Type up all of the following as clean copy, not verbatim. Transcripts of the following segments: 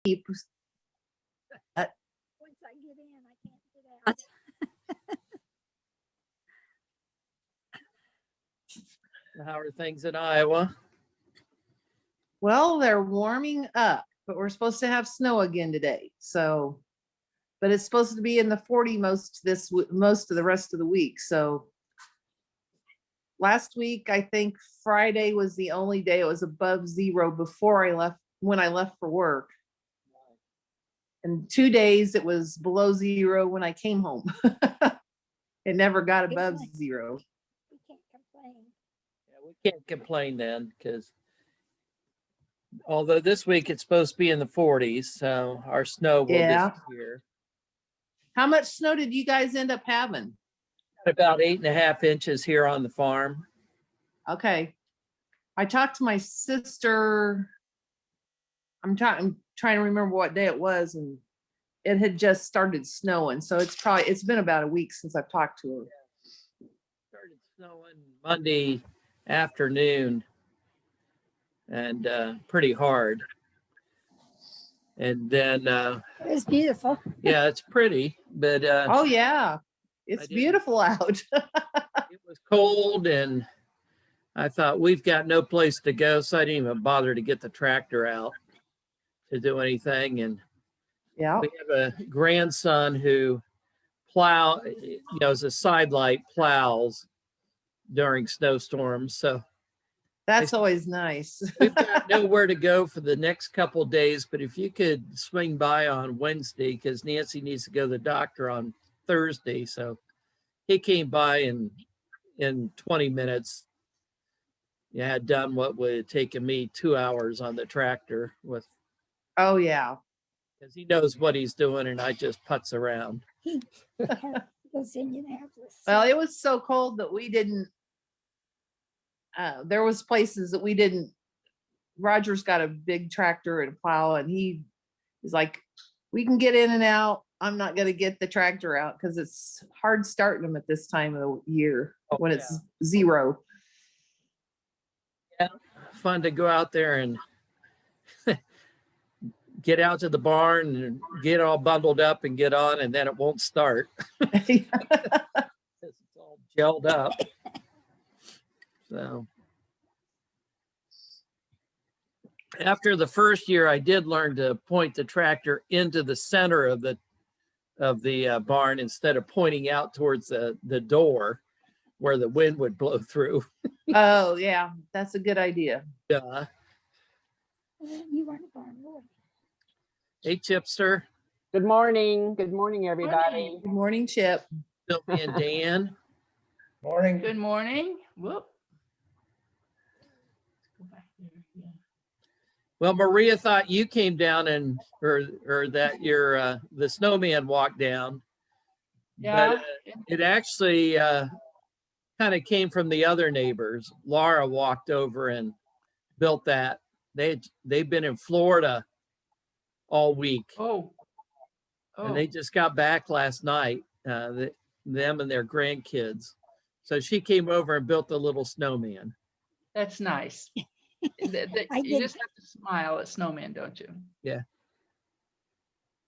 Once I get in, I can't get out. How are things in Iowa? Well, they're warming up, but we're supposed to have snow again today. So, but it's supposed to be in the 40 most of the rest of the week. So last week, I think Friday was the only day it was above zero before I left, when I left for work. And 2 days it was below zero when I came home. It never got above zero. We can't complain. Yeah, we can't complain then, because although this week it's supposed to be in the 40s, so our snow will Yeah. disappear. How much snow did you guys end up having? About 8.5 inches here on the farm. Okay. I talked to my sister. I'm trying to remember what day it was, and it had just started snowing. So it's been about a week since I've talked to her. Started snowing Monday afternoon, and pretty hard. And then It was beautiful. yeah, it's pretty, but Oh yeah, it's beautiful out. it was cold, and I thought we've got no place to go, so I didn't even bother to get the tractor out to do anything. And Yeah. we have a grandson who as a sidelight plows during snowstorms. So That's always nice. we've got nowhere to go for the next couple of days, but if you could swing by on Wednesday, because Nancy needs to go to the doctor on Thursday. So he came by and in 20 minutes, had done what would have taken me 2 hours on the tractor with, Oh yeah. because he knows what he's doing and I just putz around. He goes to Indianapolis. Well, it was so cold that we didn't. There was places that we didn't. Roger's got a big tractor and a plow, and he's like, we can get in and out. I'm not going to get the tractor out because it's hard starting them at this time of the year when it's zero. Yeah, fun to go out there and get out to the barn and get all bundled up and get on, and then it won't start. It's all gelled up. So after the first year, I did learn to point the tractor into the center of the barn instead of pointing out towards the door where the wind would blow through. Oh yeah, that's a good idea. Yeah. You weren't a barn boy. Hey, Chipster. Good morning. Good morning, everybody. Good morning, Chip. Sylvia and Dan. Morning. Good morning. Whoop. Go back there. Yeah. Well, Maria thought you came down or that the snowman walked down. Yeah. But it actually kind of came from the other neighbors. Laura walked over and built that. They've been in Florida all week. Oh. And they just got back last night, them and their grandkids. So she came over and built a little snowman. That's nice. You just have to smile at snowman, don't you? Yeah.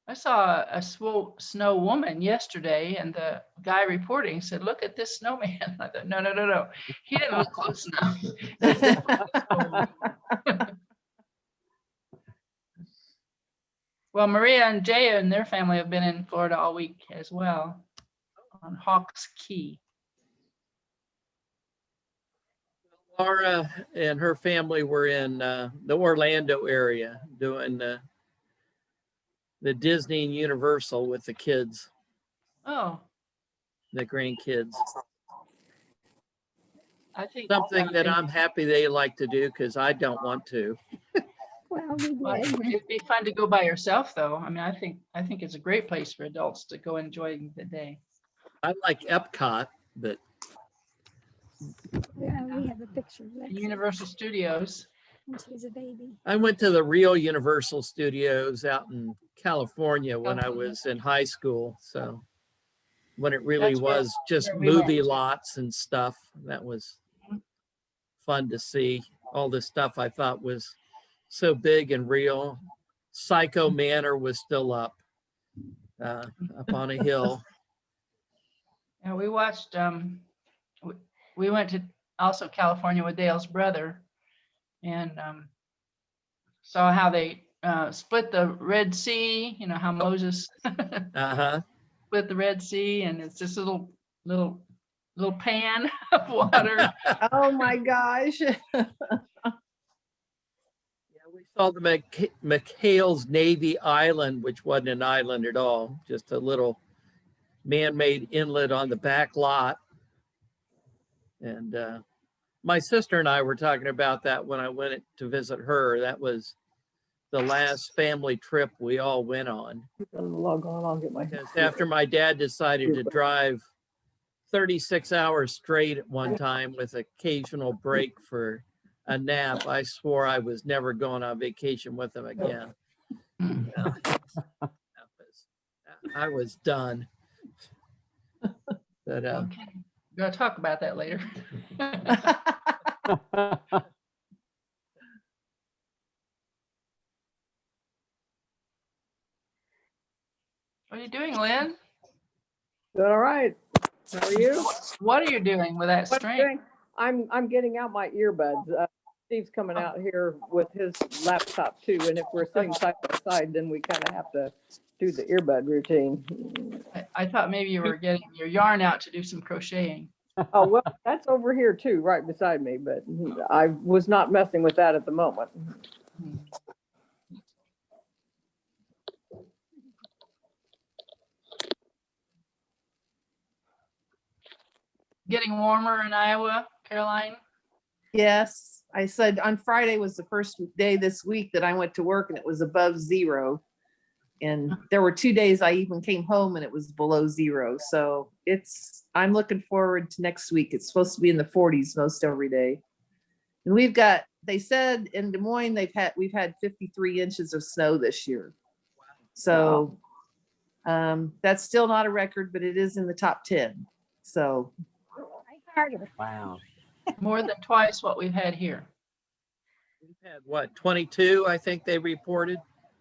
I saw a snow woman yesterday, and the guy reporting said, "Look at this snowman." I thought, no. He didn't look close enough. Well, Maria and Jaya and their family have been in Florida all week as well, on Hawks Key. Laura and her family were in the Orlando area doing the Disney and Universal with the kids, Oh, the grandkids. I think Something that I'm happy they like to do because I don't want to. Well, we Well, did. it'd be fun to go by yourself, though. I mean, I think it's a great place for adults to go enjoy the day. I like Epcot, but Yeah, we have a picture of Lexi Universal Studios. when she was a baby. I went to the real Universal Studios out in California when I was in high school. So when it really That's where- was just where we movie went. lots and stuff, that was fun to see. All this stuff I thought was so big and real. Psycho Manor was still up on a hill. And we watched, we went to also California with Dale's brother and saw how they split the Red Sea, you know, how Moses split the Red Sea, and it's this little pan of water. Oh my gosh. We saw the McHale's Navy Island, which wasn't an island at all, just a little man-made inlet on the back lot. And my sister and I were talking about that when I went to visit her. That was the last family trip we all went on. Log on, I'll get my. Because after my dad decided to drive 36 hours straight at one time with occasional break for a nap, I swore I was never going on vacation with him again. I was done. But Okay, we're gonna talk about that later. What are you doing, Lynn? Doing all right. How are you? What are you doing with that What I'm string? doing? I'm getting out my earbuds. Steve's coming out here with his laptop too, and if we're sitting side by side, then we kind of have to do the earbud routine. I thought maybe you were getting your yarn out to do some crocheting. Oh, well, that's over here too, right beside me, but I was not messing with that at the moment. Getting warmer in Iowa, Caroline? Yes, I said on Friday was the first day this week that I went to work and it was above 0. And there were 2 days I even came home and it was below 0. So I'm looking forward to next week. It's supposed to be in the 40s most every day. And they said in Des Moines, we've had 53 inches of snow this year. So that's still not a record, but it is in the top 10. So Harder. Wow. More than twice what we've had here. we've had what, 22, I think they reported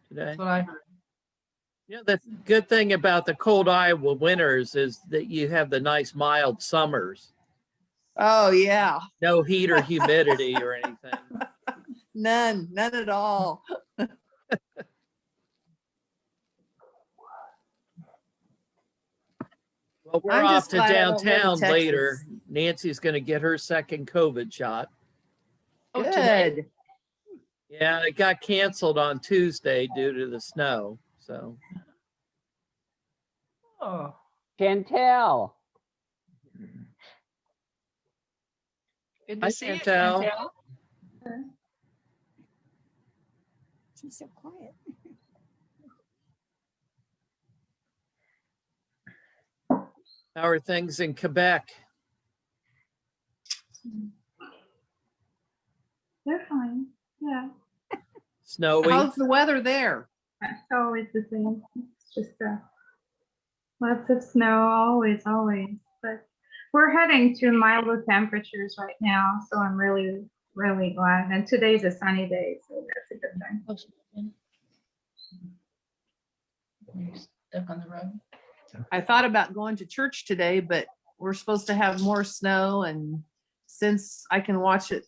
today. That's what I heard. Yeah, the good thing about the cold Iowa winters is that you have the nice mild summers. oh yeah, No heat or humidity or anything. none at all. Well, we're I'm off just to glad I don't live in downtown Texas. later. Nancy's going to get her second COVID shot. Oh, today? Good. Yeah, it got canceled on Tuesday due to the snow. So Oh, Chantel. good Hi, to see you, Chantel. Chantel. She's so quiet. how are things in Quebec? They're fine. Yeah, Snowy? How's the weather there? it's always the same. It's just lots of snow, always. But we're heading to milder temperatures right now, so I'm really, really glad. And today's a sunny day, so that's a good thing. You're stuck on the road. I thought about going to church today, but we're supposed to have more snow, and since I can watch it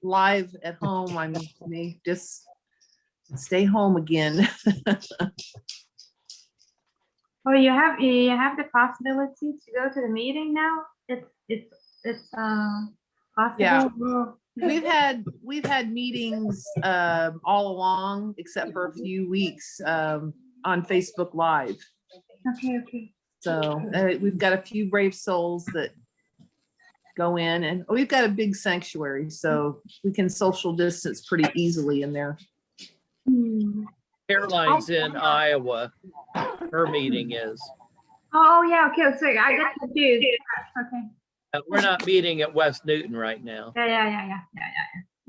live at home, I may just stay home again. Oh, you have the possibility to go to the meeting now? It's possible. Yeah. Well, We've had meetings all along, except for a few weeks on Facebook Live. Okay. So we've got a few brave souls that go in, and we've got a big sanctuary, so we can social distance pretty easily in there. Caroline's in Iowa. Her meeting is. Oh, yeah, okay, so I get confused. Okay. We're not meeting at West Newton right now. Yeah.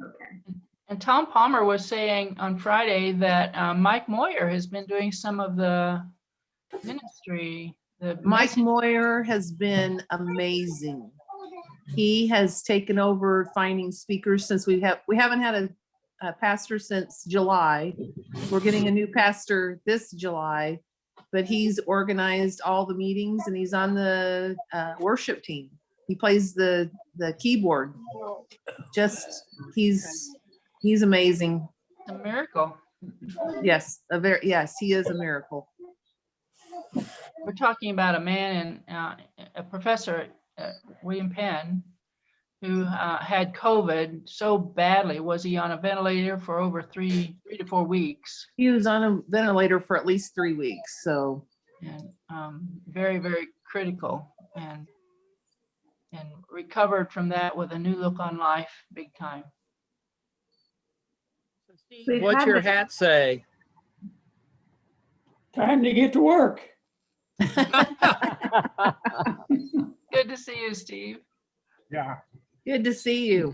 Okay. And Tom Palmer was saying on Friday that Mike Moyer has been doing some of the ministry. Mike Moyer has been amazing. He has taken over finding speakers since we haven't had pastor since July. We're getting a new pastor this July, but he's organized all the meetings and he's on the worship team. He plays the keyboard. Just he's amazing. It's a miracle. Yes, yes, he is a miracle. We're talking about a man and a professor, William Penn, who had COVID so badly. Was he on a ventilator for over 3 to 4 weeks? He was on a ventilator for at least 3 weeks. So And very, very critical, and recovered from that with a new look on life, big time. We've What's had your the- hat say? Time to get to work. Good to see you, Steve. Yeah. good to see you.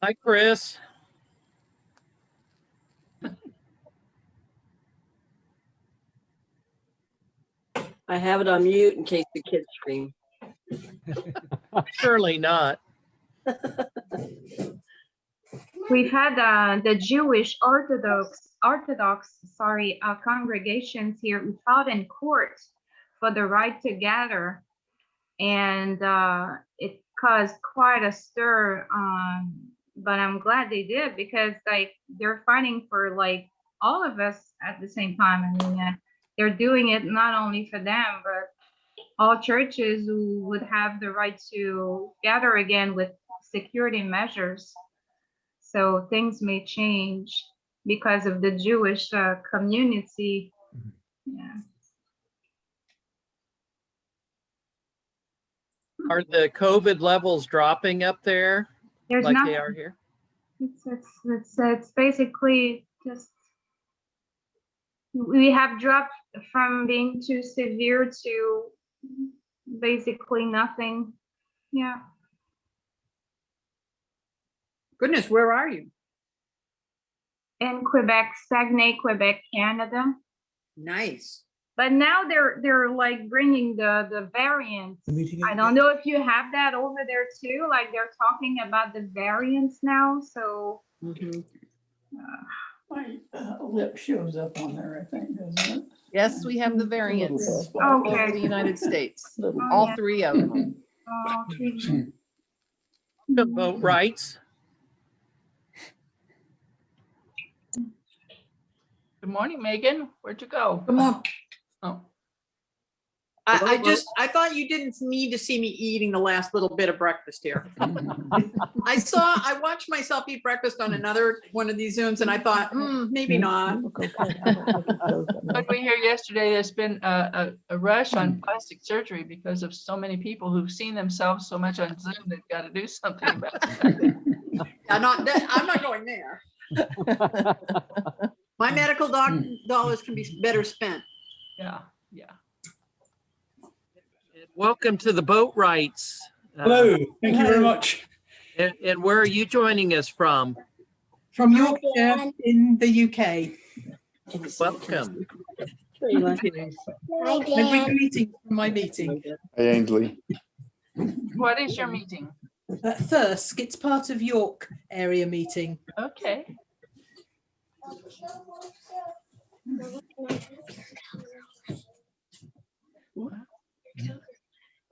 Hi, Chris. I have it on mute in case the kids scream. Surely not. We've had the Jewish Orthodox congregations here who fought in court for the right to gather, and it caused quite a stir. But I'm glad they did, because like they're fighting for like all of us at the same time. I mean, they're doing it not only for them, but all churches who would have the right to gather again with security measures. So things may change because of the Jewish community. Yeah. Are the COVID levels dropping up there There's like not. they are here? It's basically just we have dropped from being too severe to basically nothing. Yeah. Goodness, where are you? In Quebec, Saguenay, Quebec, Canada. Nice. But now they're like bringing the variants. I don't know if you have that over there too. Like they're talking about the variants now. So My lip shows up on there, I think, doesn't it? Yes, we have the variants Little all Okay. over the United States. Little Oh, All yeah. 3 of them. okay. The vote rights. Good morning, Megan. Where'd you go? Come on. Oh, I thought you didn't need to see me eating the last little bit of breakfast here. I watched myself eat breakfast on another one of these Zooms and I thought, maybe not. but we hear yesterday there's been a rush on plastic surgery because of so many people who've seen themselves so much on Zoom. They've got to do something about it. I'm not going there. My medical dollars can be better spent. Yeah, yeah. Welcome to the boat rights. Hello, thank you very much. And where are you joining us from? From Yorkshire in the UK. Welcome. Hi, I bring a meeting from my meeting. Hey, Ainsley. What is your meeting? Thirsk, it's part of York area meeting. Okay.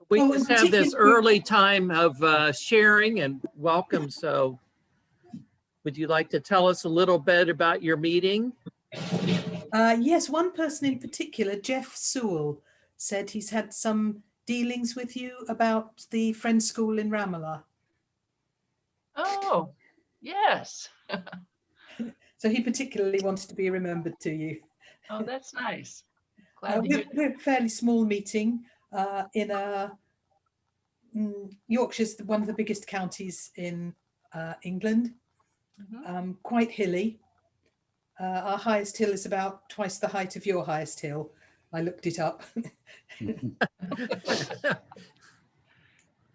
We Oh, just in have this particular- early time of sharing and welcome. So would you like to tell us a little bit about your meeting? Yes, one person in particular, Jeff Sewell, said he's had some dealings with you about the Friends School in Ramallah. Oh, yes. So he particularly wanted to be remembered to you. Oh, that's nice. Glad to hear. We're a fairly small meeting in Yorkshire's one of the biggest counties in England, Mhm. quite hilly. Our highest hill is about twice the height of your highest hill. I looked it up.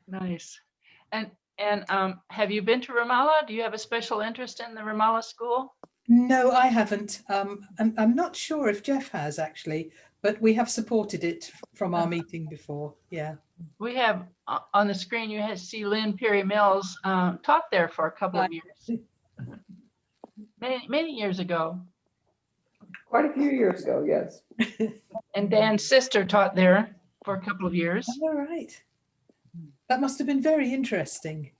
Nice. And have you been to Ramallah? Do you have a special interest in the Ramallah school? No, I haven't. I'm not sure if Jeff has actually, but we have supported it from our meeting before. Yeah. We have on the screen, you had see Lynn Perry Mills taught there for a couple of years. Many years ago. Quite a few years ago, yes. And Dan's sister taught there for a couple of years. All right. That must have been very interesting.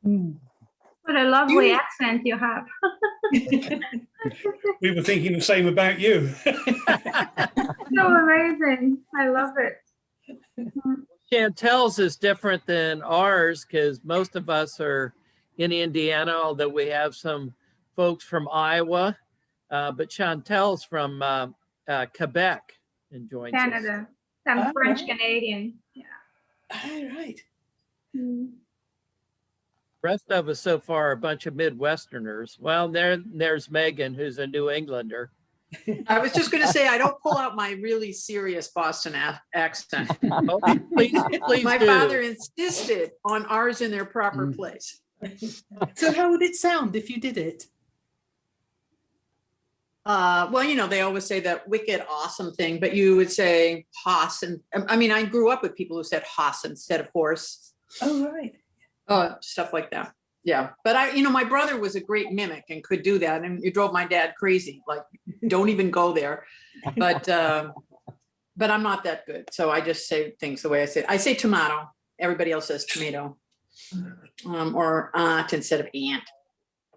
What a lovely accent you have. We were thinking the same about you. So amazing. I love it. Chantel's is different than ours because most of us are in Indiana, although we have some folks from Iowa, but Chantel's from Quebec and joins us. Canada. I'm Oh, French right. Canadian. Yeah. All right. Mm. Rest of us so far are a bunch of Midwesterners. Well, there's Megan, who's a New Englander. I was just going to say, I don't pull out my really serious Boston accent. Oh, please My do. father insisted on ours in their proper place. So how would it sound if you did it? Well, you know, they always say that wicked awesome thing, but you would say hoss. And I mean, I grew up with people who said hoss instead of horse, Oh, right. stuff like that. Yeah. But my brother was a great mimic and could do that. And it drove my dad crazy. Like, don't even go there. But I'm not that good. So I just say things the way I say it. I say tomato. Everybody else says tomato. Or aunt instead of aunt.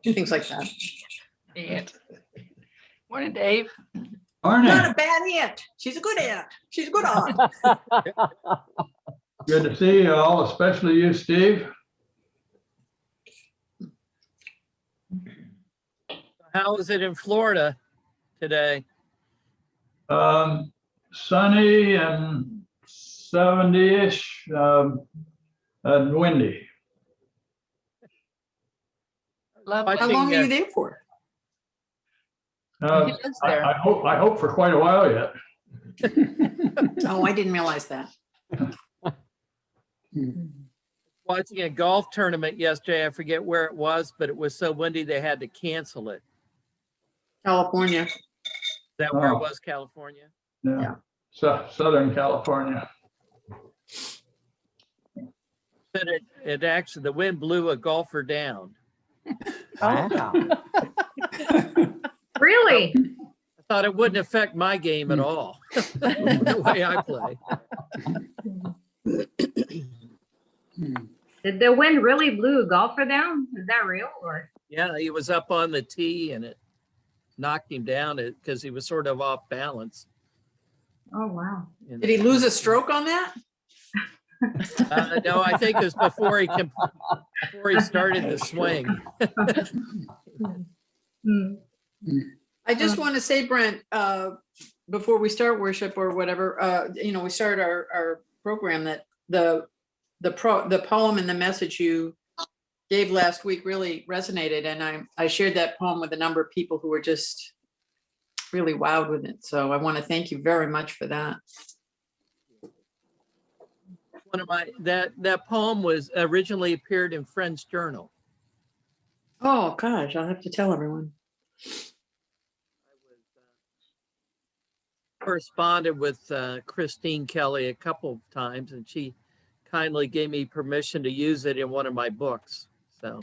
Things like that. Aunt. Morning, Dave. Morning. Not a bad aunt. She's a good aunt. She's a good aunt. Good to see you all, especially you, Steve. How is it in Florida today? Sunny and 70-ish, and windy. Lovely. How long are you there for? He lives there. I hope for quite a while yet. Oh, I didn't realize that. Watching a golf tournament yesterday. I forget where it was, but it was so windy they had to cancel it. California. Is that where it Oh. was, California? Yeah. Southern California. But it actually, the wind blew a golfer down. Wow. Really? I thought it wouldn't affect my game at all, the way I play. Did the wind really blew a golfer down? Is that real or? Yeah, he was up on the tee and it knocked him down because he was sort of off balance. Oh, wow. And, Did he lose a stroke on that? no, I think it was before he started the swing. Hmm. I just want to say, Brent, before we start worship or whatever, we start our program that the poem and the message you gave last week really resonated. And I shared that poem with a number of people who were just really wowed with it. So I want to thank you very much for that. One of that poem was originally appeared in Friend's Journal. Oh, gosh, I'll have to tell everyone. Corresponded with Christine Kelly a couple of times, and she kindly gave me permission to use it in one of my books. So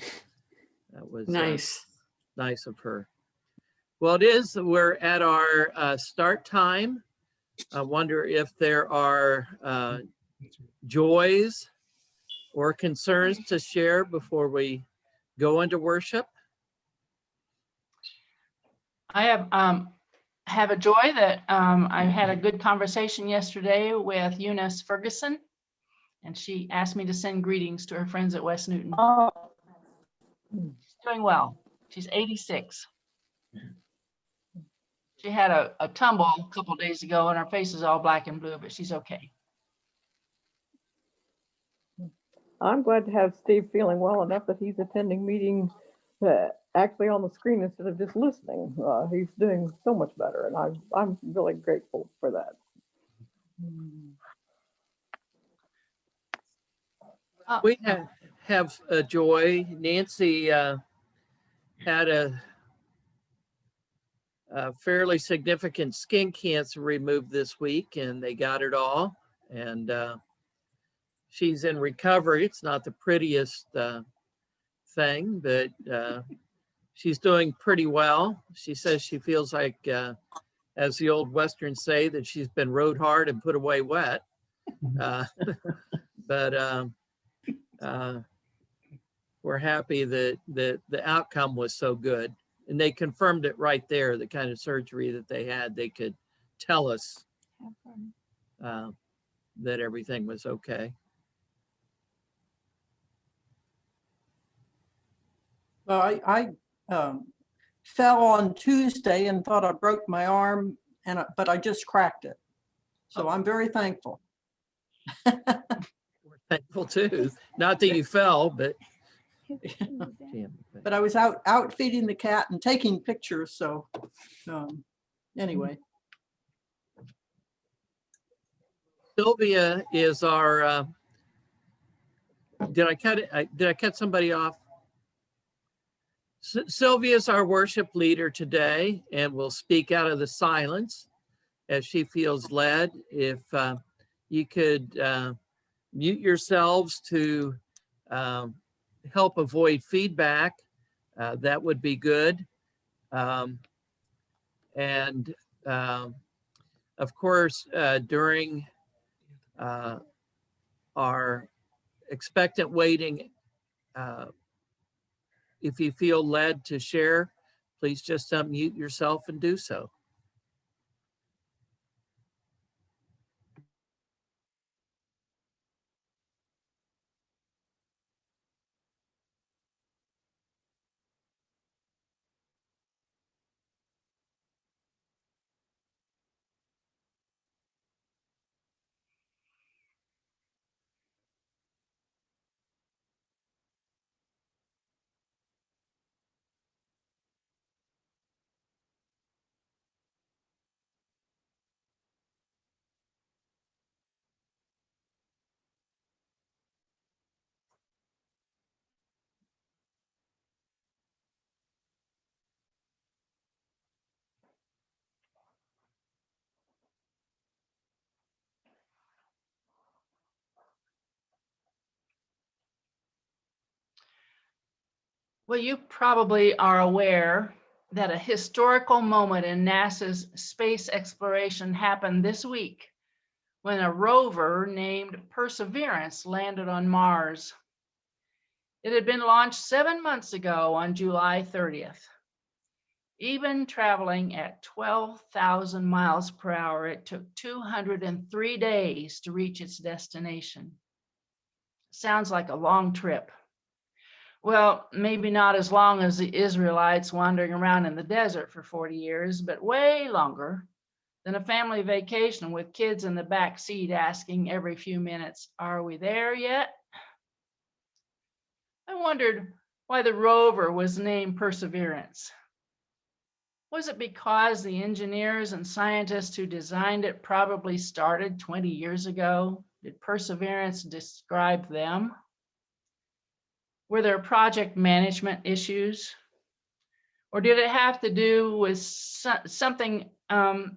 that was Nice. nice of her. Well, we're at our start time. I wonder if there are joys or concerns to share before we go into worship. I have a joy that I had a good conversation yesterday with Eunice Ferguson, and she asked me to send greetings to her friends at West Newton. Oh, She's doing well. She's 86. She had a tumble a couple of days ago, and her face is all black and blue, but she's okay. I'm glad to have Steve feeling well enough that he's attending meetings actually on the screen instead of just listening. He's doing so much better, and I'm really grateful for that. We have a joy. Nancy had a fairly significant skin cancer removed this week, and they got it all. And she's in recovery. It's not the prettiest thing, but she's doing pretty well. She says she feels like, as the old Westerns say, that she's been rode hard and put away wet. But we're happy that the outcome was so good. And they confirmed it right there, the kind of surgery that they had. They could tell us that everything was okay. Well, I fell on Tuesday and thought I broke my arm, but I just cracked it. So I'm very thankful. We're thankful too. Not that you fell, but but I was out feeding the cat and taking pictures. So anyway. Sylvia is our, did I cut somebody off? Sylvia is our worship leader today and will speak out of the silence as she feels led. If you could mute yourselves to help avoid feedback, that would be good. And of course, during our expectant waiting, if you feel led to share, please just unmute yourself and do so. Well, you probably are aware that a historical moment in NASA's space exploration happened this week when a rover named Perseverance landed on Mars. It had been launched 7 months ago on July 30th. Even traveling at 12,000 miles per hour, it took 203 days to reach its destination. Sounds like a long trip. Well, maybe not as long as the Israelites wandering around in the desert for 40 years, but way longer than a family vacation with kids in the back seat asking every few minutes, "Are we there yet?" I wondered why the rover was named Perseverance. Was it because the engineers and scientists who designed it probably started 20 years ago? Did Perseverance describe them? Were there project management issues? Or did it have to do with something, did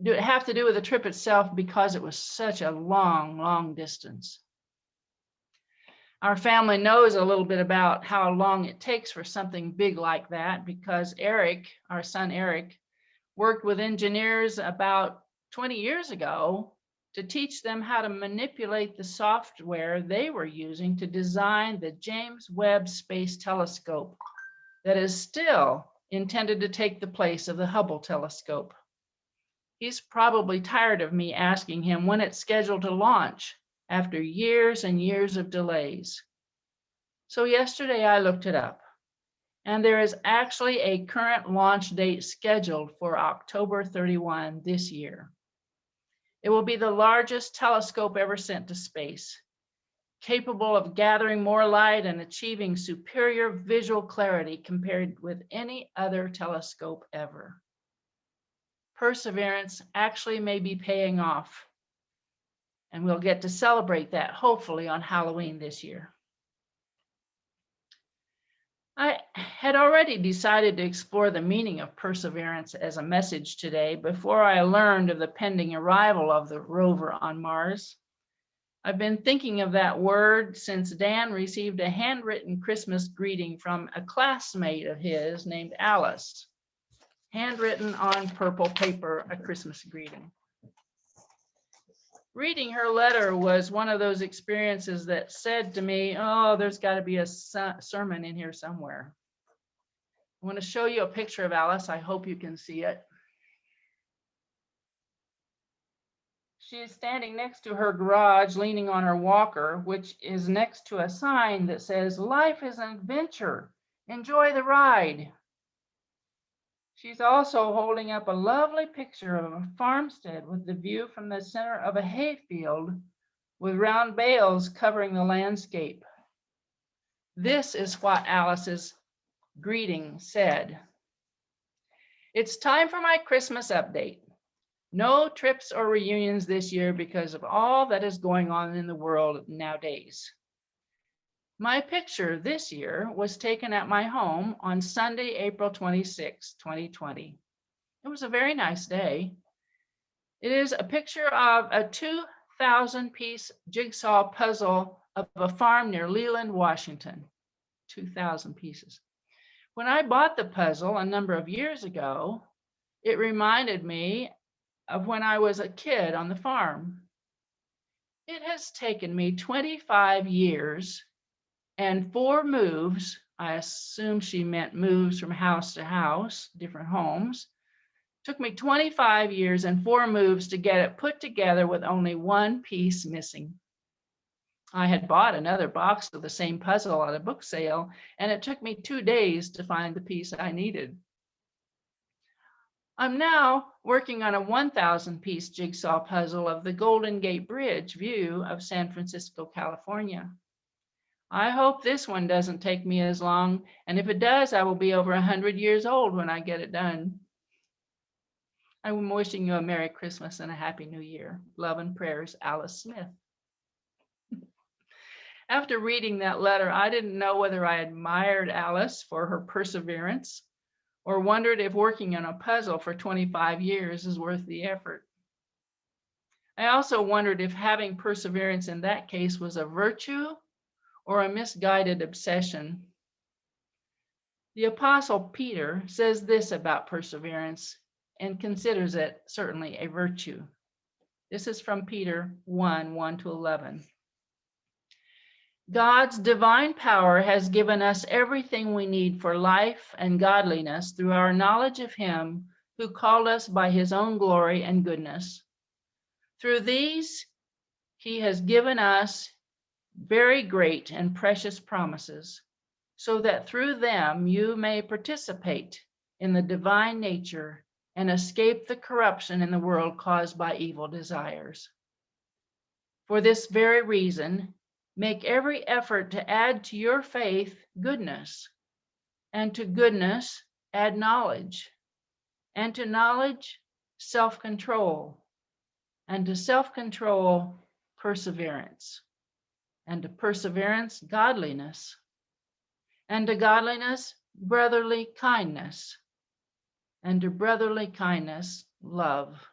it have to do with the trip itself because it was such a long, long distance? Our family knows a little bit about how long it takes for something big like that because Eric, our son Eric, worked with engineers about 20 years ago to teach them how to manipulate the software they were using to design the James Webb Space Telescope that is still intended to take the place of the Hubble telescope. He's probably tired of me asking him when it's scheduled to launch after years and years of delays. So yesterday I looked it up, and there is actually a current launch date scheduled for October 31 this year. It will be the largest telescope ever sent to space, capable of gathering more light and achieving superior visual clarity compared with any other telescope ever. Perseverance actually may be paying off, and we'll get to celebrate that hopefully on Halloween this year. I had already decided to explore the meaning of perseverance as a message today before I learned of the pending arrival of the rover on Mars. I've been thinking of that word since Dan received a handwritten Christmas greeting from a classmate of his named Alice. Handwritten on purple paper, a Christmas greeting. Reading her letter was one of those experiences that said to me, oh, there's got to be a sermon in here somewhere. I want to show you a picture of Alice. I hope you can see it. She is standing next to her garage, leaning on her walker, which is next to a sign that says, "Life is an adventure. Enjoy the ride." She's also holding up a lovely picture of a farmstead with the view from the center of a hayfield with round bales covering the landscape. This is what Alice's greeting said. "It's time for my Christmas update. No trips or reunions this year because of all that is going on in the world nowadays. My picture this year was taken at my home on Sunday, April 26, 2020. It was a very nice day. It is a picture of a 2,000-piece jigsaw puzzle of a farm near Leland, Washington. 2,000 pieces. When I bought the puzzle a number of years ago, it reminded me of when I was a kid on the farm. It has taken me 25 years and 4 moves. I assume she meant moves from house to house, different homes. Took me 25 years and 4 moves to get it put together with only one piece missing. I had bought another box of the same puzzle at a book sale, and it took me 2 days to find the piece I needed. I'm now working on a 1,000-piece jigsaw puzzle of the Golden Gate Bridge view of San Francisco, California. I hope this one doesn't take me as long, and if it does, I will be over 100 years old when I get it done. I'm wishing you a Merry Christmas and a Happy New Year. Love and prayers, Alice Smith." After reading that letter, I didn't know whether I admired Alice for her perseverance or wondered if working on a puzzle for 25 years is worth the effort. I also wondered if having perseverance in that case was a virtue or a misguided obsession. The Apostle Peter says this about perseverance and considers it certainly a virtue. This is from Peter 1:1-11. "God's divine power has given us everything we need for life and godliness through our knowledge of him who called us by his own glory and goodness. Through these, he has given us very great and precious promises, so that through them you may participate in the divine nature and escape the corruption in the world caused by evil desires. For this very reason, make every effort to add to your faith goodness, and to goodness add knowledge, and to knowledge self-control, and to self-control perseverance, and to perseverance godliness, and to godliness brotherly kindness, and to brotherly kindness love.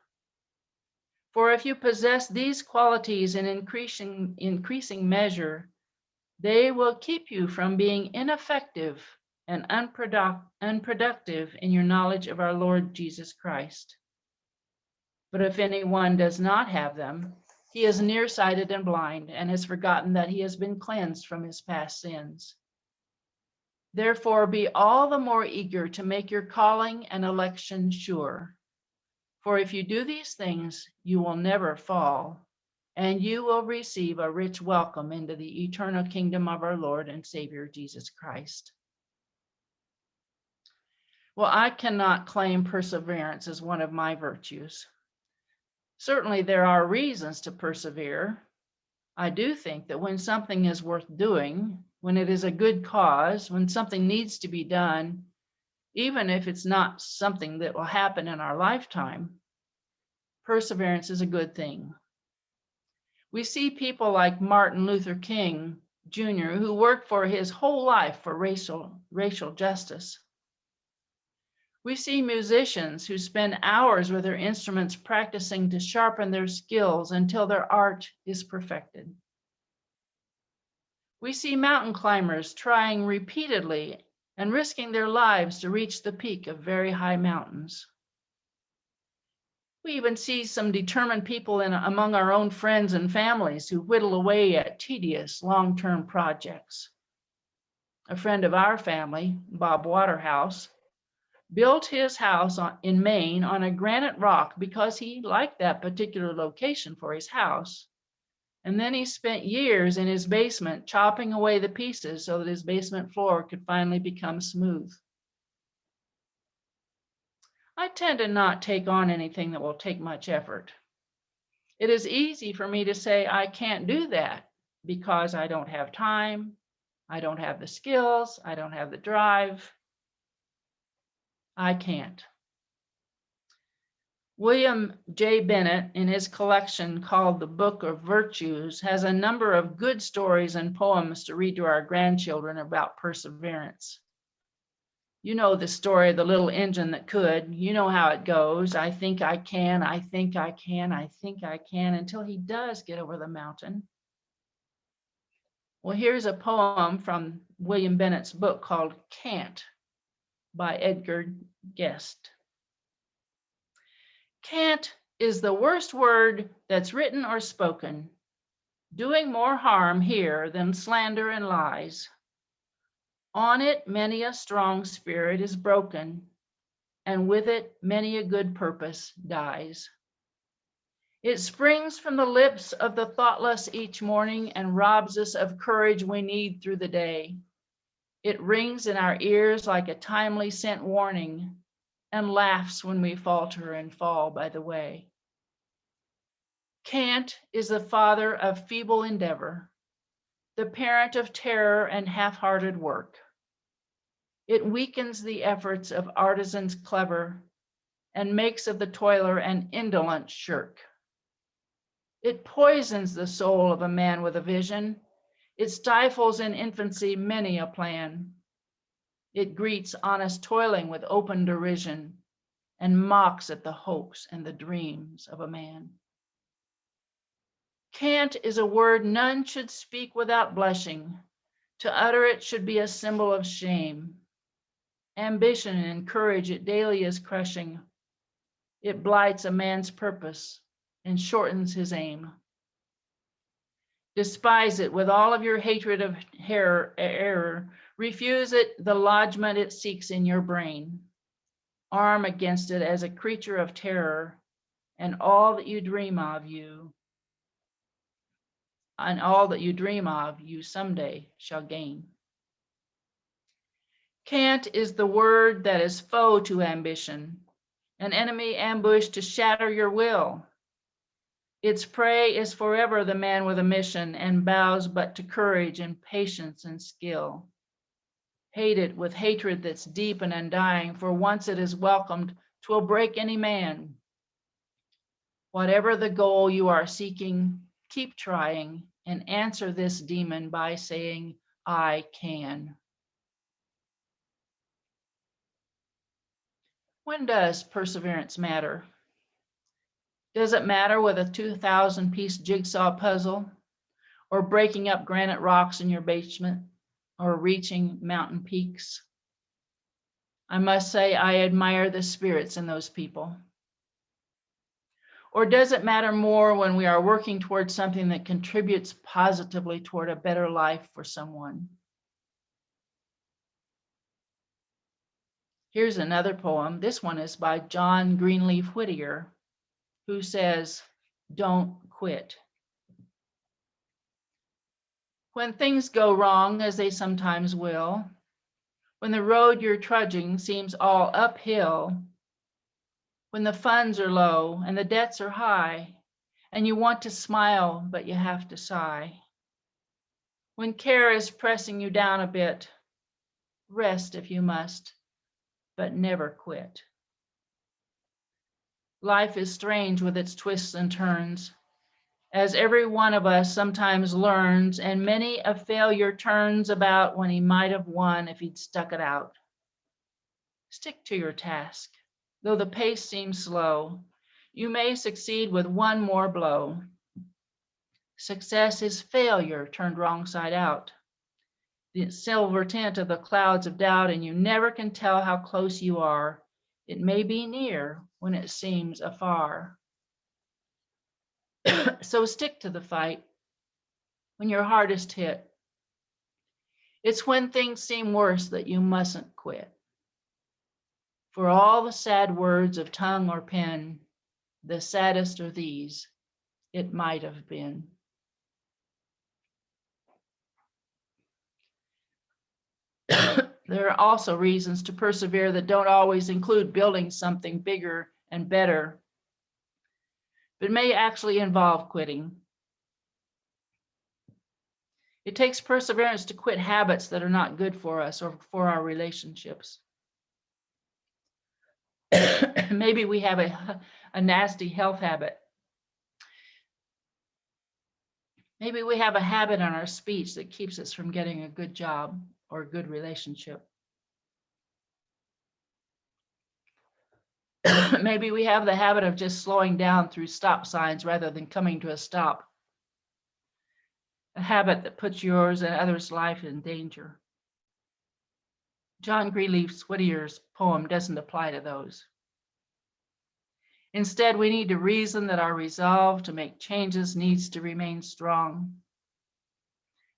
For if you possess these qualities in increasing measure, they will keep you from being ineffective and unproductive in your knowledge of our Lord Jesus Christ. But if anyone does not have them, he is nearsighted and blind and has forgotten that he has been cleansed from his past sins. Therefore, be all the more eager to make your calling and election sure. For if you do these things, you will never fall, and you will receive a rich welcome into the eternal kingdom of our Lord and Savior, Jesus Christ." Well, I cannot claim perseverance as one of my virtues. Certainly, there are reasons to persevere. I do think that when something is worth doing, when it is a good cause, when something needs to be done, even if it's not something that will happen in our lifetime, perseverance is a good thing. We see people like Martin Luther King Jr., who worked for his whole life for racial justice. We see musicians who spend hours with their instruments practicing to sharpen their skills until their art is perfected. We see mountain climbers trying repeatedly and risking their lives to reach the peak of very high mountains. We even see some determined people among our own friends and families who whittle away at tedious long-term projects. A friend of our family, Bob Waterhouse, built his house in Maine on a granite rock because he liked that particular location for his house. And then he spent years in his basement chopping away the pieces so that his basement floor could finally become smooth. I tend to not take on anything that will take much effort. It is easy for me to say I can't do that because I don't have time, I don't have the skills, I don't have the drive. I can't. William J. Bennett, in his collection called The Book of Virtues, has a number of good stories and poems to read to our grandchildren about perseverance. You know the story of the little engine that could. You know how it goes. I think I can, I think I can, I think I can, until he does get over the mountain. Well, here's a poem from William Bennett's book called Can't by Edgar Guest. Can't is the worst word that's written or spoken, doing more harm here than slander and lies. On it, many a strong spirit is broken, and with it, many a good purpose dies. It springs from the lips of the thoughtless each morning and robs us of courage we need through the day. It rings in our ears like a timely sent warning and laughs when we falter and fall by the way. Can't is the father of feeble endeavor, the parent of terror and half-hearted work. It weakens the efforts of artisans clever and makes of the toiler an indolent shirk. It poisons the soul of a man with a vision. It stifles in infancy many a plan. It greets honest toiling with open derision and mocks at the hopes and the dreams of a man. Can't is a word none should speak without blushing. To utter it should be a symbol of shame. Ambition and courage it daily is crushing. It blights a man's purpose and shortens his aim. Despise it with all of your hatred of error. Refuse it the lodgment it seeks in your brain. Arm against it as a creature of terror, and all that you dream of you someday shall gain. Can't is the word that is foe to ambition, an enemy ambushed to shatter your will. Its prey is forever the man with a mission and bows but to courage and patience and skill. Hate it with hatred that's deep and undying, for once it is welcomed, 'twill break any man. Whatever the goal you are seeking, keep trying and answer this demon by saying, I can. When does perseverance matter? Does it matter with a 2,000-piece jigsaw puzzle, or breaking up granite rocks in your basement, or reaching mountain peaks? I must say I admire the spirits in those people. Or does it matter more when we are working towards something that contributes positively toward a better life for someone? Here's another poem. This one is by John Greenleaf Whittier, who says, don't quit. When things go wrong, as they sometimes will, when the road you're trudging seems all uphill, when the funds are low and the debts are high, and you want to smile, but you have to sigh, when care is pressing you down a bit, rest if you must, but never quit. Life is strange with its twists and turns. as every one of us sometimes learns, and many a failure turns about when he might have won if he'd stuck it out. Stick to your task. Though the pace seems slow, you may succeed with one more blow. Success is failure turned wrong side out. The silver tint of the clouds of doubt, and you never can tell how close you are. It may be near when it seems afar. So stick to the fight when you're hardest hit. It's when things seem worse that you mustn't quit. For all the sad words of tongue or pen, the saddest are these, it might have been. There are also reasons to persevere that don't always include building something bigger and better, but may actually involve quitting. It takes perseverance to quit habits that are not good for us or for our relationships. Maybe we have a nasty health habit. Maybe we have a habit in our speech that keeps us from getting a good job or a good relationship. Maybe we have the habit of just slowing down through stop signs rather than coming to a stop. A habit that puts yours and others' life in danger. John Greenleaf Whittier's poem doesn't apply to those. Instead, we need to reason that our resolve to make changes needs to remain strong.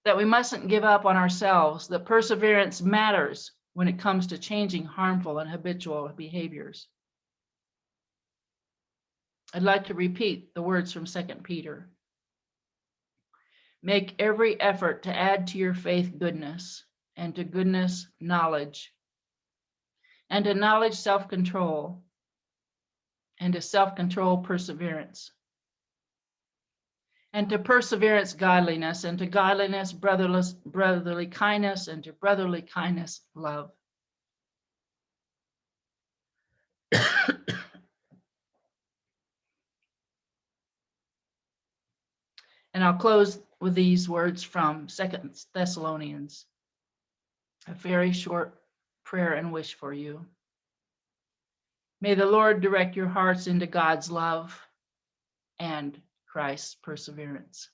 That we mustn't give up on ourselves, that perseverance matters when it comes to changing harmful and habitual behaviors. I'd like to repeat the words from 2 Peter. Make every effort to add to your faith goodness, and to goodness knowledge, and to knowledge self-control, and to self-control perseverance, and to perseverance godliness, and to godliness brotherly kindness, and to brotherly kindness love. And I'll close with these words from 2 Thessalonians, a very short prayer and wish for you. May the Lord direct your hearts into God's love and Christ's perseverance.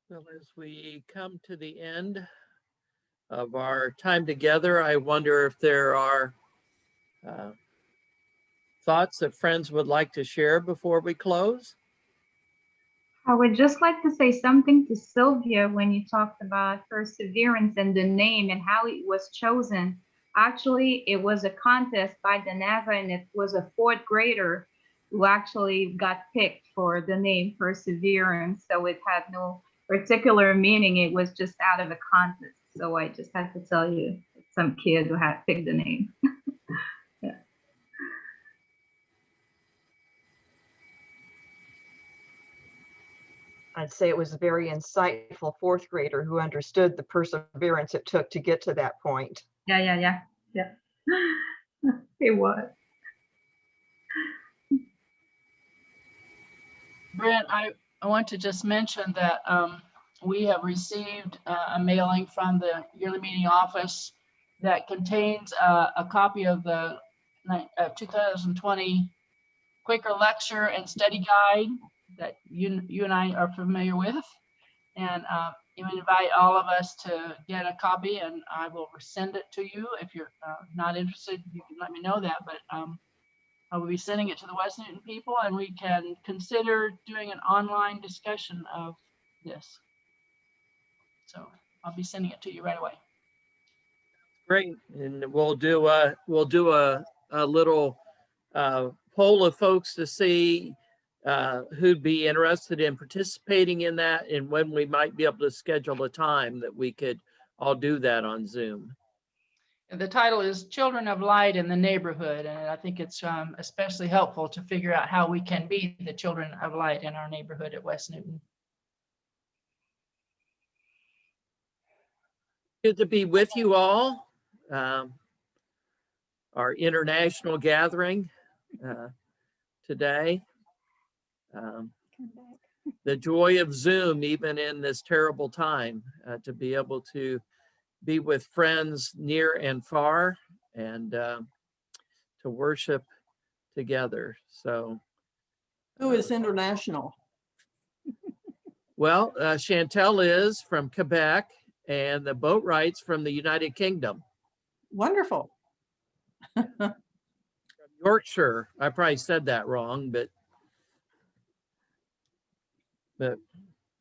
Well, as we come to the end of our time together, I wonder if there are thoughts that friends would like to share before we close. I would just like to say something to Sylvia when you talked about perseverance and the name and how it was chosen. Actually, it was a contest by the NAVA, and it was a fourth grader who actually got picked for the name Perseverance. So it had no particular meaning. It was just out of a contest. So I just had to tell you, some kid who had picked the name. Yeah. I'd say it was a very insightful fourth grader who understood the perseverance it took to get to that point. Yeah. It was. Brent, I want to just mention that we have received a mailing from the yearly meeting office that contains a copy of the 2020 Quaker lecture and study guide that you and I are familiar with. And you invite all of us to get a copy, and I will send it to you. If you're not interested, you can let me know that, but I will be sending it to the West Newton people, and we can consider doing an online discussion of this. So I'll be sending it to you right away. Great, and we'll do a little poll of folks to see who'd be interested in participating in that, and when we might be able to schedule a time that we could all do that on Zoom. The title is Children of Light in the Neighborhood, and I think it's especially helpful to figure out how we can be the children of light in our neighborhood at West Newton. Good to be with you all. Our international gathering today. The joy of Zoom, even in this terrible time, to be able to be with friends near and far, and to worship together. So, Who is international? well, Chantel is from Quebec, and the boat ride's from the United Kingdom. Wonderful. Yorkshire. I probably said that wrong, but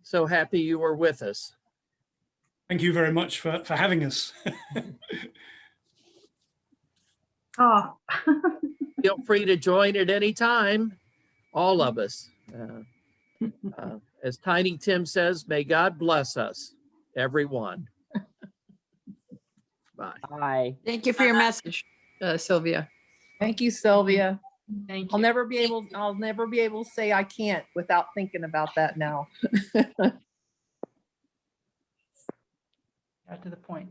so happy you were with us. Thank you very much for having us. Oh. Feel free to join at any time, all of us. As Tiny Tim says, may God bless us, everyone. Bye. Bye. Thank you for your message, Sylvia. Thank you, Sylvia. Thank you. I'll never be able to say I can't without thinking about that now. Got to the point.